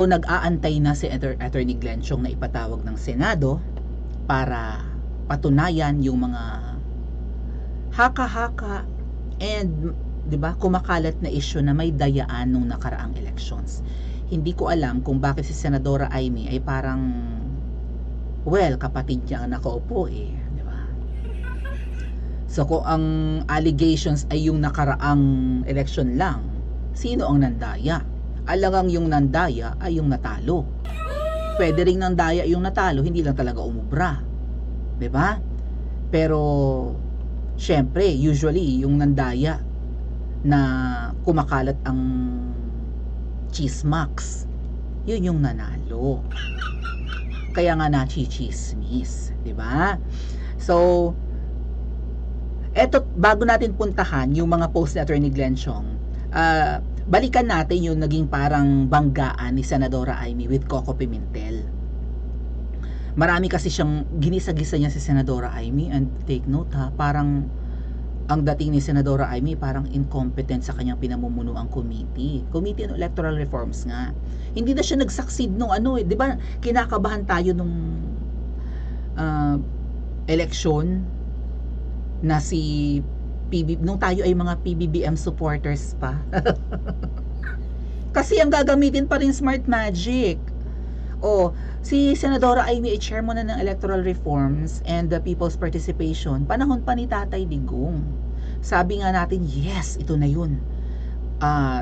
So, nag-aantay na si Attorney Glenn Chong na ipatawag ng Senado para patunayan yung mga haka-haka and 'di ba kumakalat na issue na may dayaan nung nakaraang elections. Hindi ko alam kung bakit si Senadora Amy ay parang kapatid niya ang nakaupo 'di ba? So kung ang allegations ay yung nakaraang election lang, sino ang nandaya? Alangang yung nandaya ay yung natalo. Pwede ring nandaya yung natalo, hindi lang talaga umubra. 'Di ba? Pero syempre, usually yung nandaya na kumakalat ang chismax, yun yung nanalo. Kaya nga nachichismis, 'di ba? So, eto bago natin puntahan yung mga post ni Attorney Glenn Chong, balikan natin yung naging parang banggaan ni Senadora Amy with Coco Pimentel. Marami kasi siyang ginisa-gisa niya si Senadora Amy, and take note ha, parang ang dating ni Senadora Amy parang incompetent sa kanyang pinamumunuang committee on electoral reforms nga. Hindi na siya nag-succeed nung 'di ba? Kinakabahan tayo nung election na si nung tayo ay mga PBBM supporters pa. Kasi ang gagamitin pa rin Smart Magic. Si Senadora Amy ay chairman na ng electoral reforms and the people's participation. Panahon pa ni Tatay Digong. Sabi nga natin, yes, ito na yun.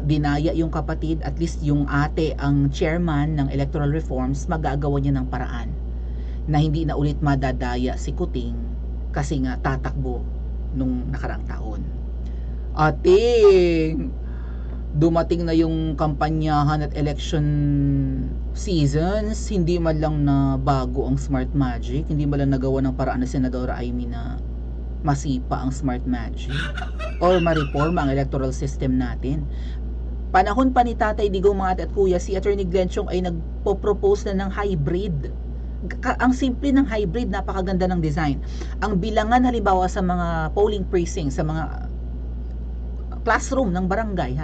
Dinaya yung kapatid, at least yung ate ang chairman ng electoral reforms, magagawa niya ng paraan na hindi na ulit madadaya si Kuting kasi nga tatakbo nung nakaraang taon. Ating dumating na yung kampanyahan at election seasons, hindi man lang na bago ang Smart Magic, hindi man lang nagawa ng paraan na Senadora Amy na masipa ang Smart Magic or ma-reforma ang electoral system natin. Panahon pa ni Tatay Digong, mga ate at kuya, si Attorney Glenn Chong ay nagpo-propose na ng hybrid. Ang simple ng hybrid, napakaganda ng design. Ang bilangan halimbawa sa mga polling precinct, sa mga classroom ng barangay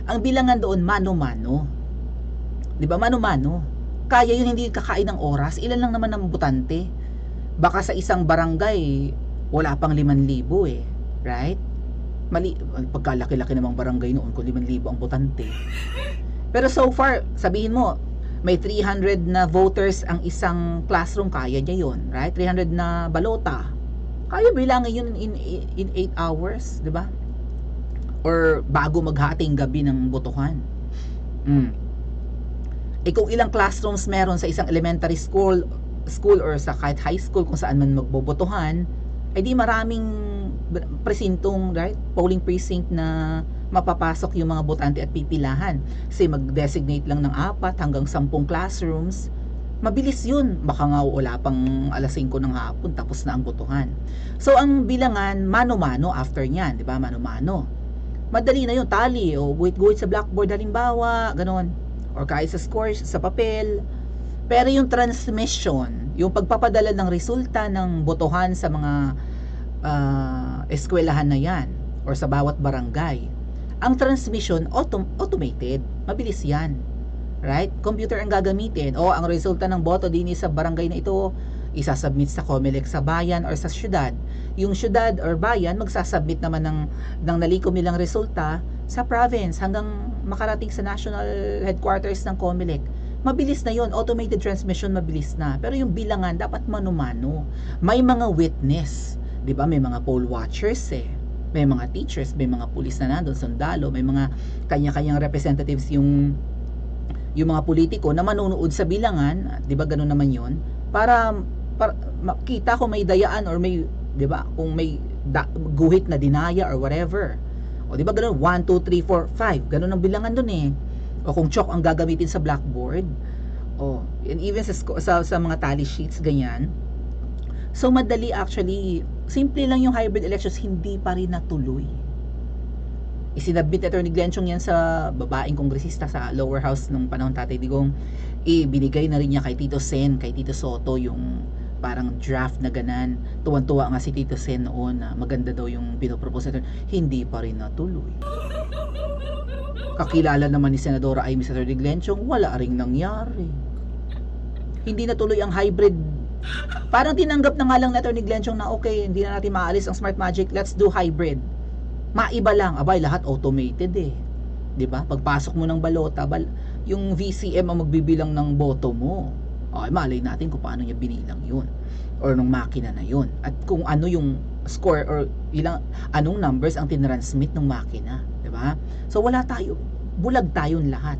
ang bilangan doon mano-mano. 'Di ba, mano-mano? Kaya yun, hindi kakain ng oras. Ilan lang naman ang botante? Baka sa isang barangay wala pang 5,000 right? Pagkalaki-laki namang barangay noon kung 5,000 ang botante. Pero so far, sabihin mo may 300 na voters ang isang classroom, kaya niya yun, right? 300 na balota, kaya bilangin yun in 8 hours, di ba? Or bago maghating gabi ng botohan. Kung ilang classrooms meron sa isang elementary school or sa kahit high school kung saan man magbobotohan, di maraming presintong, right? Polling precinct na mapapasok yung mga botante at pipilahan. Kasi mag-designate lang ng 4 hanggang 10 classrooms. Mabilis yun. Baka nga wala pang alas 5 ng hapon tapos na ang botohan. So ang bilangan mano-mano after nyan, di ba? Mano-mano. Madali na yun, tali o guhit-guhit sa blackboard halimbawa, ganon. Or kahit sa scores, sa papel. Pero yung transmission, yung pagpapadala ng resulta ng botohan sa mga eskwelahan na yan or sa bawat barangay, ang transmission automated, mabilis yan, right? Computer ang gagamitin, ang resulta ng boto din sa barangay na ito isasubmit sa COMELEC sa bayan or sa syudad. Yung syudad or bayan magsasubmit naman ng nalikom nilang resulta sa province hanggang makarating sa national headquarters ng COMELEC. Mabilis na yon, automated transmission, mabilis na. Pero yung bilangan dapat mano-mano. May mga witness, 'di ba? May mga poll watchers may mga teachers, may mga pulis na nandun, sundalo, may mga kanya-kanyang representatives yung mga politiko na manonood sa bilangan, 'di ba? Ganun naman 'yon para makita kung may dayaan or may, 'di ba? Kung may guhit na dinaya or whatever. 'Di ba ganun? 1 2 3 4 5. Ganun ang bilangan doon O kung chalk ang gagamitin sa blackboard. And even sa mga tally sheets ganyan. So madali, actually, simple lang yung hybrid elections, hindi pa rin natuloy. Isinabit ni Attorney Glenn Chong yan sa babaeng kongresista sa lower house nung panahon Tatay Digong. Binigay na rin niya kay Tito Sen, kay Tito Soto yung parang draft na ganan. Tuwan-tuwa nga si Tito Sen noon na maganda daw yung pinopropose natin. Hindi pa rin natuloy. kakilala naman ni Senadora Amy sa Attorney Glenn Chong, wala ring nangyari. Hindi natuloy ang hybrid. Parang tinanggap na nga lang ni Attorney Glenn Chong na okay, hindi na natin maalis ang Smart Magic, let's do hybrid. Maiba lang, abay lahat automated eh. 'Di ba? Pagpasok mo ng balota, yung VCM ang magbibilang ng boto mo. Ay, malay natin kung paano niya binilang 'yun or nung makina na 'yun. At kung ano yung score or anong numbers ang tinransmit ng makina, 'di ba? So wala tayo, bulag tayong lahat.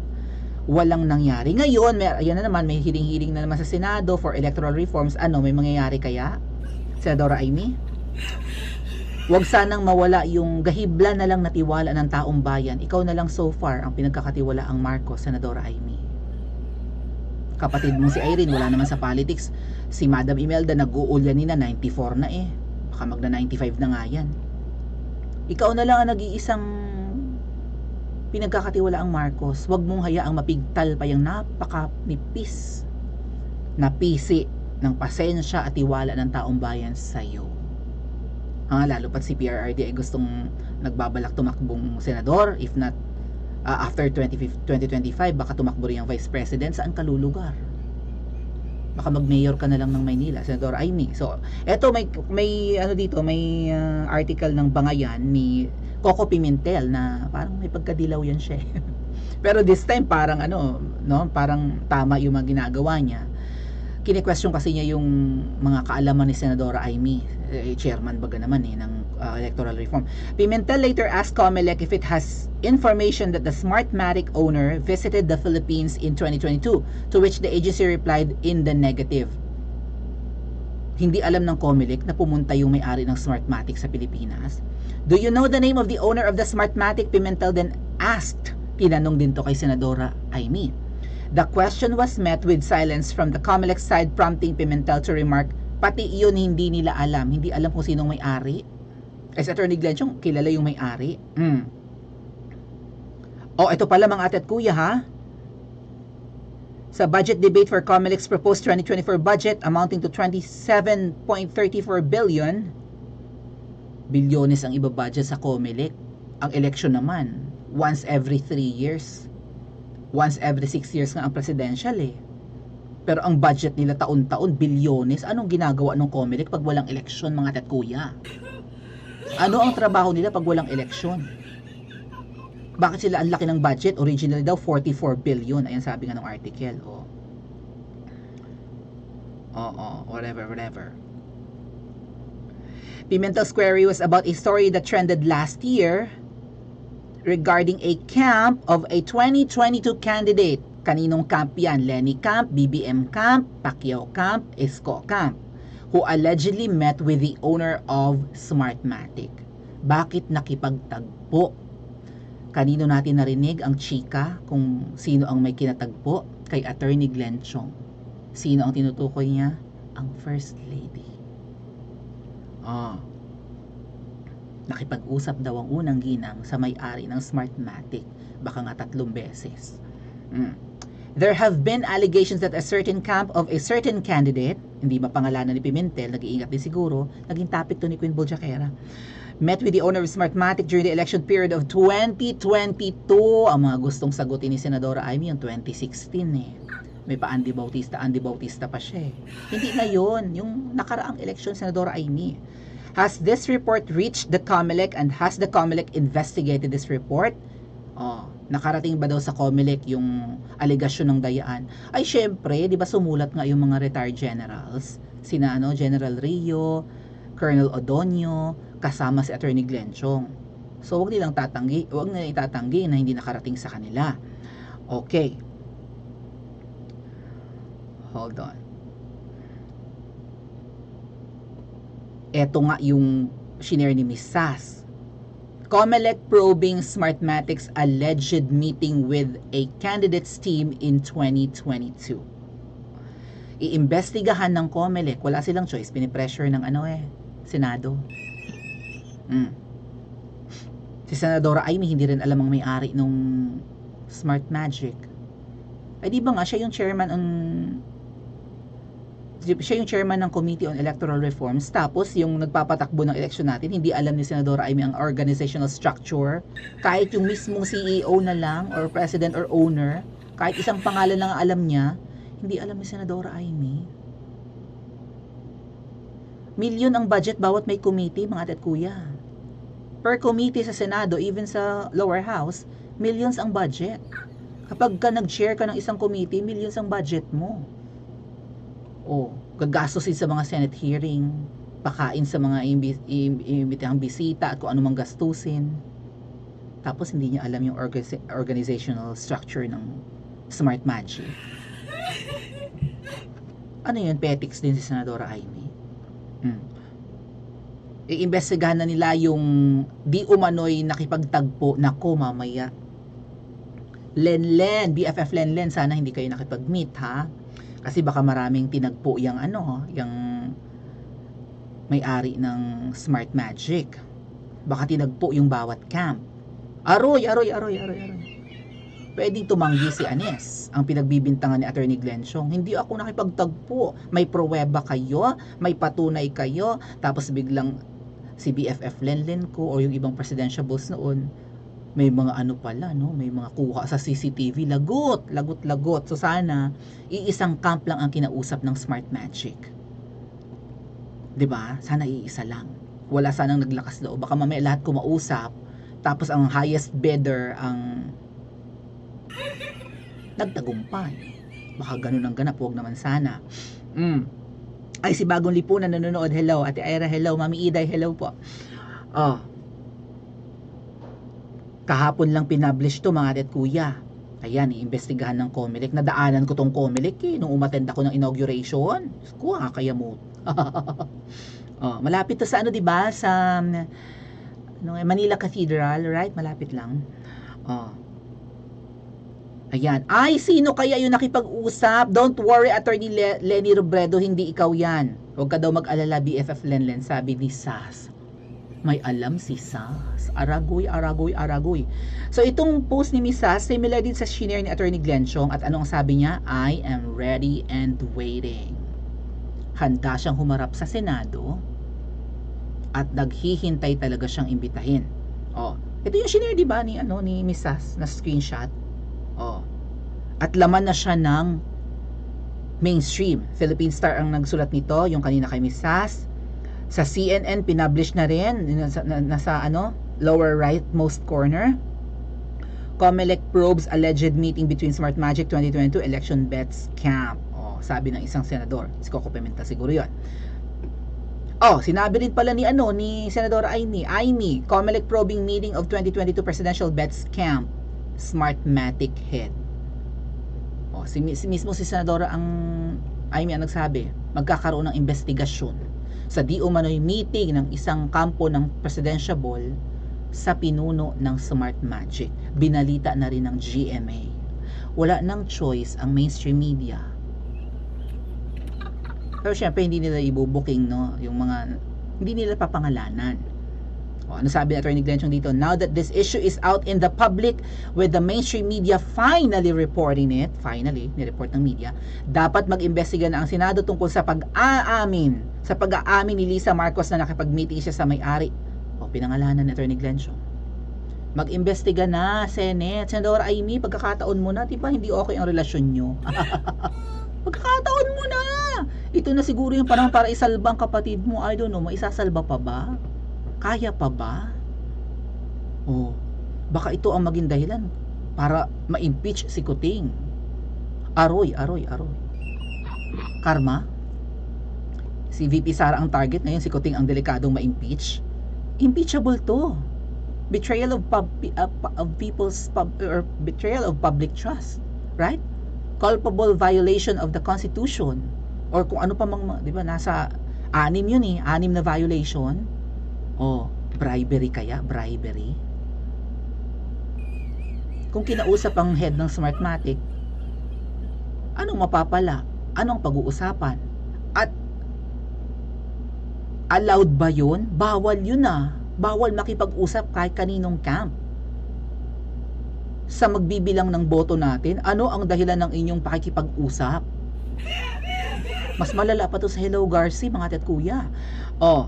Walang nangyari. Ngayon, ayan na naman, may hiling-hiling na naman sa Senado for electoral reforms. Ano, may mangyayari kaya? Senadora Amy? Huwag sanang mawala yung gahibla na lang na tiwala ng taong bayan. Ikaw na lang so far ang pinagkakatiwala ang Marcos, Senadora Amy. Kapatid mo si Irene, wala naman sa politics. Si Madam Imelda, nag-uulyan na 94 na eh. Baka magna 95 na nga yan. Ikaw na lang ang nag-iisang pinagkakatiwala ang Marcos. Huwag mong hayaang mapigtal pa yung napakanipis na pisi ng pasensya at tiwala ng taong bayan sa iyo. Lalo pat si PRRD ay gustong nagbabalak tumakbong senador, if not after 2025 baka tumakbo rin ang vice president. Saan ka lulugar? Baka mag-mayor ka na lang ng Maynila, Senador Amy. So eto, may ano dito, may article ng Bangayan ni Coco Pimentel na parang may pagkadilaw yan siya. Pero this time parang parang tama yung mga ginagawa niya. Kine-question kasi niya yung mga kaalaman ni Senadora Amy, chairman baga naman ng electoral reform. Pimentel later asked COMELEC if it has information that the Smartmatic owner visited the Philippines in 2022, to which the agency replied in the negative. Hindi alam ng COMELEC na pumunta yung may-ari ng Smartmatic sa Pilipinas. Do you know the name of the owner of the Smartmatic? Pimentel then asked. Tinanong din to kay Senadora Amy. The question was met with silence from the COMELEC side, prompting Pimentel to remark, pati iyon hindi nila alam. Hindi alam kung sinong may-ari. As Attorney Glenn Chong, kilala yung may-ari. Ito pala mga ate at kuya ha. Sa budget debate for COMELEC's proposed 2024 budget amounting to 27.34 billion, bilyones ang ibabudget sa COMELEC. Ang election naman, once every 3 years. Once every 6 years nga ang presidential eh. Pero ang budget nila taon-taon, bilyones. Anong ginagawa ng COMELEC pag walang eleksyon, mga tat kuya? Ano ang trabaho nila pag walang eleksyon? Bakit sila ang laki ng budget? Originally daw 44 billion. Ayan sabi nga ng article. Whatever. Pimentel's query was about a story that trended last year regarding a camp of a 2022 candidate. Kaninong camp yan? Lenny Camp, BBM Camp, Pacquiao Camp, Isko Camp, who allegedly met with the owner of Smartmatic. Bakit nakipagtagpo? Kanino natin narinig ang chika kung sino ang may kinatagpo? Kay Attorney Glenn Chong. Sino ang tinutukoy niya? Ang First Lady. Nakipag-usap daw ang unang ginang sa may-ari ng Smartmatic. Baka nga 3 beses. There have been allegations that a certain camp of a certain candidate, hindi mapangalanan ni Pimentel, nag-iingat din siguro, naging topic to ni Queen Bojaquera, met with the owner of Smartmatic during the election period of 2022. Ang mga gustong sagutin ni Senadora Amy yung 2016 eh. May pa Andy Bautista pa siya eh. Hindi ngayon, yung nakaraang election, Senadora Amy. Has this report reached the COMELEC and has the COMELEC investigated this report? Nakarating ba daw sa COMELEC yung alegasyon ng dayaan? Ay syempre, di ba sumulat nga yung mga retired generals, sina General Rio, Colonel Odonio, kasama si Attorney Glenn Chong. So wag nilang itatanggi na hindi nakarating sa kanila. Okay. Hold on. Eto nga yung shinare ni Miss Sass. COMELEC probing Smartmatic's alleged meeting with a candidates team in 2022. Iimbestigahan ng COMELEC. Wala silang choice. Pinipressure ng Senado. Si Senadora Amy hindi rin alam ang may-ari nung Smartmagic. Ay di ba nga siya yung chairman siya yung chairman ng Committee on Electoral Reforms, tapos yung nagpapatakbo ng eleksyon natin, hindi alam ni Senadora Amy ang organizational structure, kahit yung mismong CEO na lang, or president or owner, kahit isang pangalan lang ang alam niya, hindi alam ni Senadora Amy. Milyon ang budget bawat may committee, mga ate at kuya. Per committee sa Senado, even sa lower house, millions ang budget. Kapag ka nag-chair ka ng isang committee, millions ang budget mo. Gagastusin sa mga Senate hearing, pakain sa mga imbitahang bisita at kung anumang gastusin. Tapos hindi niya alam yung organizational structure ng Smart Magic. Ano yun? Petics din si Senadora Amy. Iimbestigahan na nila yung di umano'y nakipagtagpo. Nako, mamaya. Lenlen, BFF Lenlen, sana hindi kayo nakipag-meet, ha? Kasi baka maraming tinagpo yung may-ari ng Smart Magic. Baka tinagpo yung bawat camp. Aroy. Pwedeng tumanggi si Anes, ang pinagbibintangan ni Attorney Glenn Chong. Hindi ako nakipagtagpo. May pruweba kayo, may patunay kayo, tapos biglang si BFF Lenlen ko o yung ibang presidentiables noon, may mga pala, no? May mga kuha sa CCTV, lagot. So sana, iisang camp lang ang kinausap ng Smart Magic. 'Di ba? Sana iisa lang. Wala sanang naglakas loob. Baka mamaya lahat kumausap, tapos ang highest bidder ang nagtagumpay. Baka ganun ang ganap, huwag naman sana. Ay, si Bagong Lipunan nanonood. Hello, Ate Ira, hello. Mami Iday, hello po. Kahapon lang pinublish to, mga ate at kuya. Ayan, iimbestigahan ng COMELEC. Nadaanan ko tong COMELEC nung umattend ako ng inauguration. Kuha kaya mo. Malapit to sa diba? Sa Manila Cathedral, right? Malapit lang. Ayan. Ay, sino kaya yung nakipag-usap? Don't worry, Attorney Lenny Robredo, hindi ikaw yan. Huwag ka daw mag-alala, BFF Lenlen, sabi ni Sas. May alam si Sas. Aragoy. So, itong post ni Miss Sas, similar din sa shinare ni Attorney Glenn Chong. At anong sabi niya? I am ready and waiting. Handa siyang humarap sa Senado at naghihintay talaga siyang imbitahin. Ito yung shinare, di ba, ni Miss Sas na screenshot. At laman na siya ng mainstream. Philippine Star ang nagsulat nito, yung kanina kay Miss Sas. Sa CNN, pinublish na rin, nasa lower rightmost corner. COMELEC probes alleged meeting between Smart Magic 2022 election bets camp. Sabi ng isang senador. Si Coco Pimenta siguro yun. Sinabi rin pala ni Senadora Amy, COMELEC probing meeting of 2022 presidential bets camp. Smartmatic head. Mismo si Senadora Amy ang nagsabi, magkakaroon ng investigasyon sa di umano'y meeting ng isang kampo ng presidentiable sa pinuno ng Smart Magic. Binalita na rin ng GMA. Wala nang choice ang mainstream media. Pero syempre hindi nila ibubuking, yung mga hindi nila papangalanan. Ano sabi ni Attorney Glenn Chong dito? Now that this issue is out in the public, with the mainstream media finally reporting it, finally, nireport ng media, dapat mag-imbestiga na ang Senado tungkol sa pag-aamin ni Lisa Marcos na nakipag-meeting siya sa may-ari. Pinangalanan ni Attorney Glenn Chong. Mag-imbestiga na, Senate. Senadora Amy, pagkakataon mo na, diba hindi okay ang relasyon nyo? Pagkakataon mo na! Ito na siguro yung parang para isalba ang kapatid mo. I don't know, maisasalba pa ba? Kaya pa ba? Baka ito ang maging dahilan para ma-impeach si Kuting. Aroy. Karma? Si VP Sara ang target, ngayon si Kuting ang delikadong ma-impeach. Impeachable to. Betrayal of public trust, right? Culpable violation of the Constitution, or kung ano pa mang, di ba, nasa 6 yun 6 na violation. Bribery kaya? Bribery? Kung kinausap ang head ng Smartmatic, anong mapapala? Anong pag-uusapan? At allowed ba yun? Bawal yun Bawal makipag-usap kahit kaninong camp. Sa magbibilang ng boto natin, ano ang dahilan ng inyong pakikipag-usap? Mas malala pa to sa Hello Garci, mga ate at kuya. Oh,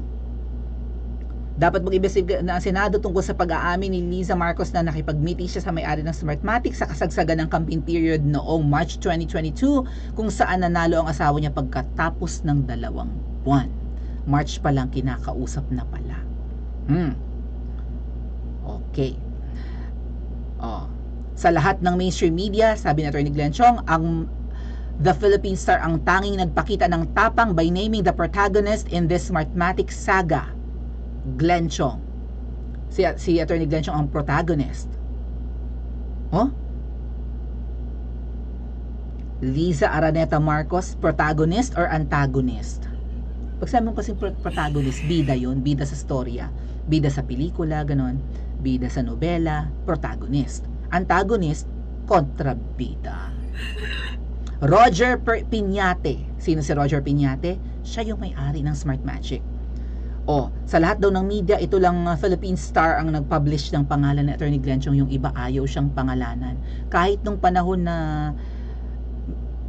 dapat mag-imbestiga na ang Senado tungkol sa pag-aamin ni Liza Marcos na nakipag-meeting siya sa may-ari ng Smartmatic sa kasagsagan ng campaign period noong March 2022 kung saan nanalo ang asawa niya pagkatapos ng 2 buwan. March pa lang kinakausap na pala. Okay. Sa lahat ng mainstream media, sabi ni Atty. Glenn Chong, The Philippine Star ang tanging nagpakita ng tapang by naming the protagonist in this Smartmatic saga. Glenn Chong. Si Atty. Glenn Chong ang protagonist. Liza Araneta Marcos, protagonist or antagonist? Pag sabi mo kasi protagonist, bida yun, bida sa storya, bida sa pelikula, ganon, bida sa nobela, protagonist. Antagonist, kontrabida. Roger Piñate. Sino si Roger Piñate? Siya yung may-ari ng Smartmatic. Sa lahat daw ng media, ito lang Philippine Star ang nag-publish ng pangalan ni Atty. Glenn Chong, yung iba ayaw siyang pangalanan. Kahit nung panahon na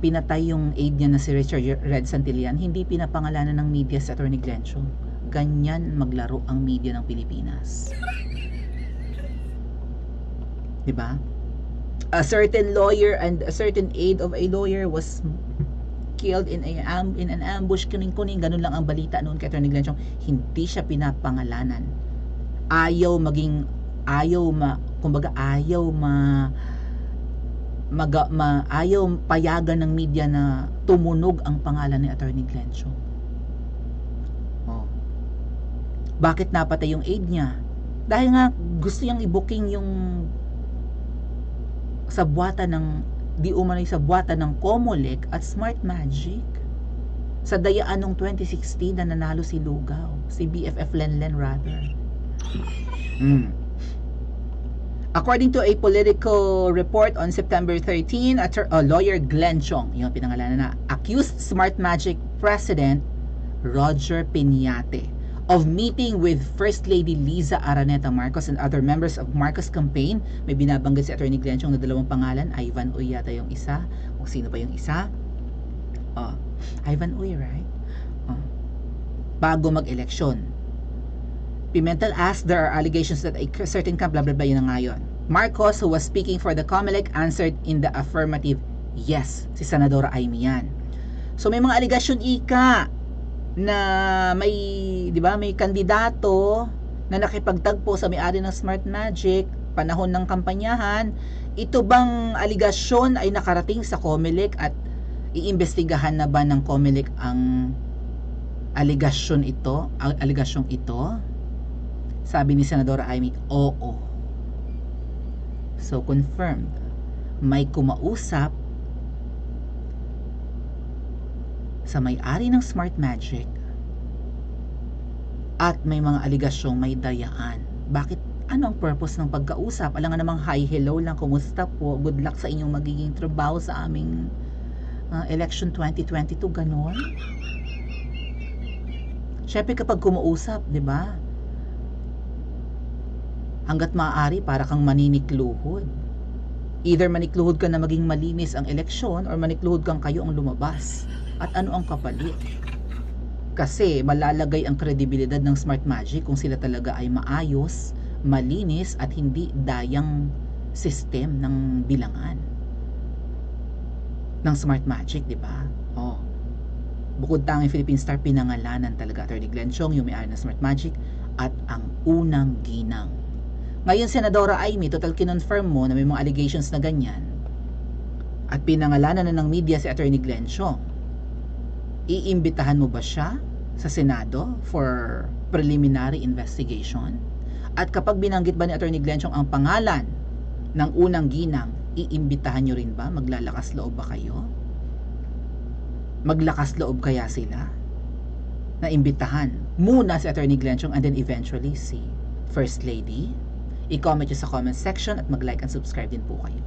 pinatay yung aide niya na si Richard Red Santillan, hindi pinapangalanan ng media si Atty. Glenn Chong. Ganyan maglaro ang media ng Pilipinas. Diba? A certain lawyer and a certain aide of a lawyer was killed in an ambush, kuning-kuning, ganun lang ang balita noon kay Atty. Glenn Chong. Hindi siya pinapangalanan. Ayaw payagan ng media na tumunog ang pangalan ni Atty. Glenn Chong. Bakit napatay yung aide niya? Dahil nga gusto niyang i-booking yung sabwatan ng Comelec at Smartmatic sa dayaan ng 2016 na nanalo si Lugaw, si BFF Lenlen rather. According to a political report on September 13, lawyer Glenn Chong, yung pinangalanan na, accused Smartmatic President Roger Piñate of meeting with First Lady Liza Araneta Marcos and other members of Marcos campaign. May binabanggit si Atty. Glenn Chong na 2 pangalan. Ivan Uy yata yung isa. O sino pa yung isa? Ivan Uy, right? Bago mag-eleksyon. Pimentel asked, there are allegations that a certain camp, blah blah blah, yun na nga yun. Marcos, who was speaking for the Comelec, answered in the affirmative, yes. Si Senadora Amy yan. So may mga allegation ika na may, di ba, may kandidato na nakipagtagpo sa may-ari ng Smartmatic panahon ng kampanyahan. Ito bang aligasyon ay nakarating sa Comelec at iimbestigahan na ba ng Comelec ang aligasyong ito? Sabi ni Senadora Amy, oo. So confirmed, may kumausap sa may-ari ng Smartmatic at may mga aligasyong may dayaan. Bakit? Ano ang purpose ng pagkausap? Alam nga namang hi, hello lang, kumusta po? Good luck sa inyong magiging trabaho sa aming election 2022, ganon. Syempre kapag kumuusap, di ba? Hanggat maaari para kang maninikluhod. Either manikluhod ka na maging malinis ang eleksyon or manikluhod kang kayo ang lumabas. At ano ang kapalit? Kasi malalagay ang kredibilidad ng Smartmatic kung sila talaga ay maayos, malinis at hindi dayang system ng bilangan ng Smartmatic, di ba? Bukod tanging Philippine Star, pinangalanan talaga Atty. Glenn Chong, yung may-ari ng Smartmatic at ang unang ginang. Ngayon, Senadora Amy, total kinonfirm mo na may mga allegations na ganyan at pinangalanan na ng media si Atty. Glenn Chong. Iimbitahan mo ba siya sa Senado for preliminary investigation? At kapag binanggit ba ni Atty. Glenn Chong ang pangalan ng unang ginang, iimbitahan nyo rin ba? Maglalakas loob ba kayo? Maglakas loob kaya sila na imbitahan muna si Atty. Glenn Chong and then eventually si First Lady? I-comment nyo sa comment section at mag-like and subscribe din po kayo.